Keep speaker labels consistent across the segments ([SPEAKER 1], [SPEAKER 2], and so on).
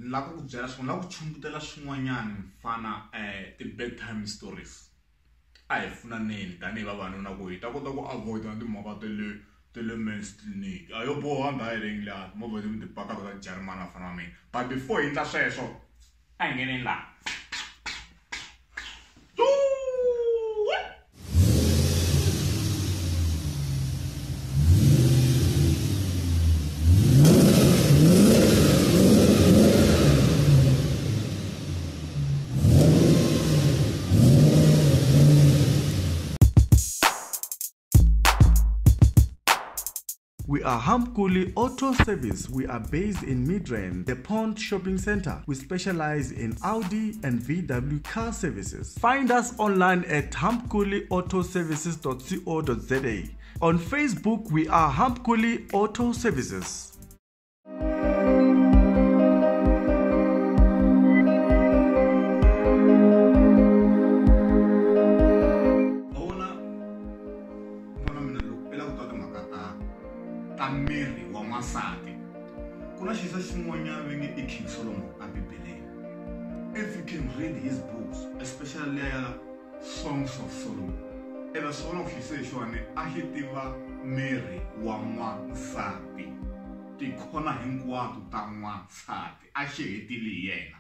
[SPEAKER 1] la ku byela swona la ku chumbutela swin'wanyana mfana ti bedtime stories a hi Pfunaneni tanihi vavanuna ku hi ta kota ku avoid na timhaka tele men's clinic a yo boha direct la movha ti paka ka German afana mina but before hi ndla sweswo a hi ngeni la
[SPEAKER 2] We are Hamkuli Auto Service. We are based in Midrand, the Pond Shopping Center. We specialize in Audi and VW car services. Find us online at hamkuliautoservices.co.za. On Facebook, we are Hamkuli Auto Services.
[SPEAKER 1] Miri wa masati kuna xisa xin'wanyana va nge i King Solomon a Bibeleni. If you can read his books, especially Songs of Solomon, ela swona ku xise xone a xi tiva miri wa n'wansati, tikhona hinkwato ta n'wansati a xi hetile yena.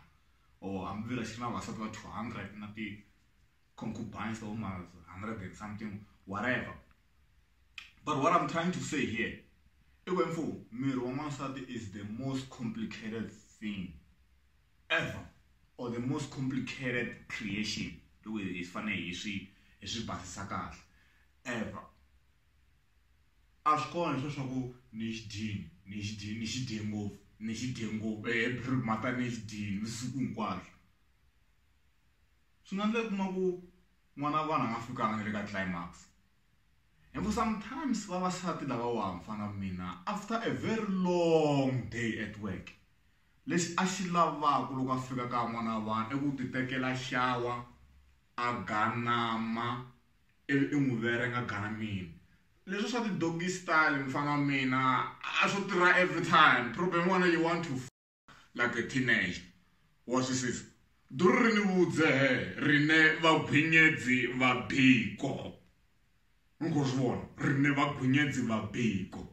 [SPEAKER 1] Ambila xi na vasati va 200 na ti concubines ta 100 and something whatever. But what I'm trying to say here, miri wa n'wansati is the most complicated thing ever, or the most complicated creation the way it's funny hi swi basisa kahle ever. A swi kona leswo swa ku ni xi dye ngopfu mata ni xi dye vusiku hinkwabyo swi nga endleka kuma ku n'wana wa vanhu a nga fikanga le ka climax. And for sometimes vavasati lava wa mfana mina after a very long day at work, lexi a xi lavaka loko a fika ka n'wana wa vanhu i ku ti tekela shower a ganama ivi i n'wi verenga ganamini. Leswi swa ti doggy style mfana mina a swo tirha every time. Problem one, you want to like a teenager. What is this? Duru ri ni vudze rine vagwinyedzi va biko. Ngozvona rine vagwinyedzi va biko.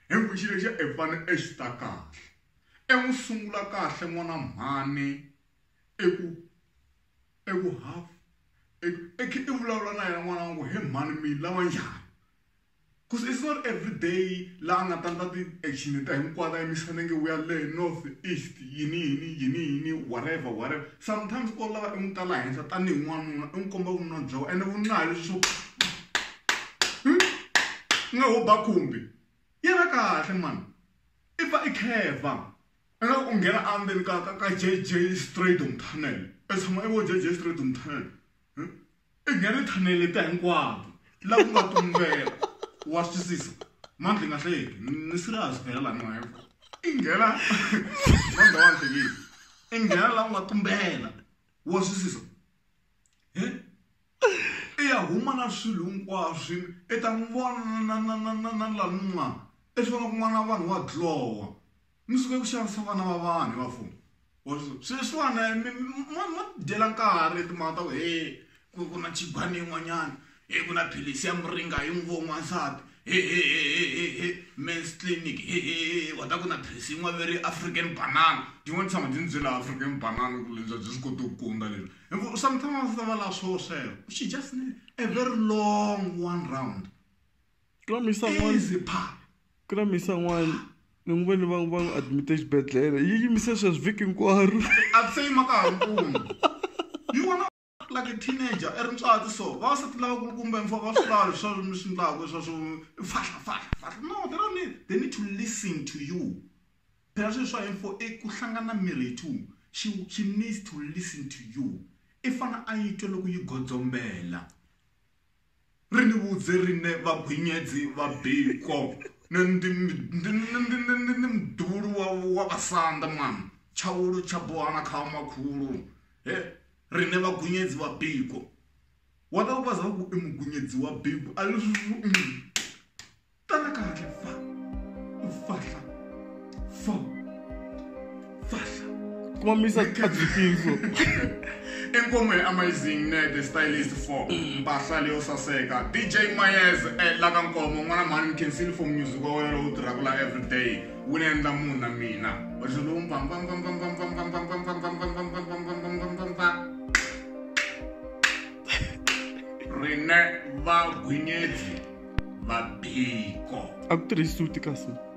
[SPEAKER 1] Hinkwexi lexi e fane e xi ta kahle. E n'wi sungula kahle n'wana mhani eku half e vulavula na yena n'wana wangu he mhani mi lava njhani. Because it's not every day la nga ta ti action ta hinkwata emisaveni we are le north east yini whatever. Sometimes ko lava n'wi tala henhla tanihi n'wanuna i n'wi komba vununa bya ene vununa leswi swo nga ho bakhumbi yena kahle man ifa ikheva anga u nghena andeni ka JJ straight tunnel esama evo JJ straight tunnel i nghena tunnel ta hinkwato la ku nga tumbela wa swisisa mandli nga hleki ni serious phela la ni ngayo i nghena manda wa nhlekisi i nghena la ku nga tumbela wa swisisa ya huma na swilo hinkwaswo i ta n'wi vona na lan'wana i swi vona ku n'wana wa vanhu wa dlowa mi suke ku xavisa vana va vanhu va mfumo sweswiwana ma dyela nkarhi timhaka ta ku ku na chigwani yin'wanyana ku na philisi ya muringa hi n'wi vo n'wansati men's clinic wa ta ku na philisi yin'we veri African banana tin'wana tshama ti ndzi byela African banana ku lebyi byi swi koti ku kunda leswi. Sometimes va la sweswo she just need a very long one round. Easy part.
[SPEAKER 2] Kuna misa n'wana ni n'wi voni va n'wi admit exibedhlele yi yimise sweswi vhiki hinkwaro.
[SPEAKER 1] A ti se yima ka ha mpfuni. You wanna like a teenager erintswati so vavasati lava kulukumba va swi lava swa swi endlaka swa fahla. No, they don't need. They need to listen to you. Phela sweswi swa info ku hlangana miri tu. She needs to listen to you. Ifana a yi twe loko yi godzombela. Rini vudze rine vagwinyedzi va biko. Ndi mduru wa vasanda man. Chawulu cha bohana kha makhulu. Rine vagwinyedzi va biko. Wata ku vaza ku i mugwinyedzi wa biko. A leswi tana kahle fahla.
[SPEAKER 2] Come Misa Kajikinso.
[SPEAKER 1] Enkomo amazing the stylist for Mpasali Osaseka. DJ Myers Lagankomo, one man can still for music all regular every day. Winning the moon and mina. Rene va Guinetti va Biko.
[SPEAKER 2] Actrice Sutikasu.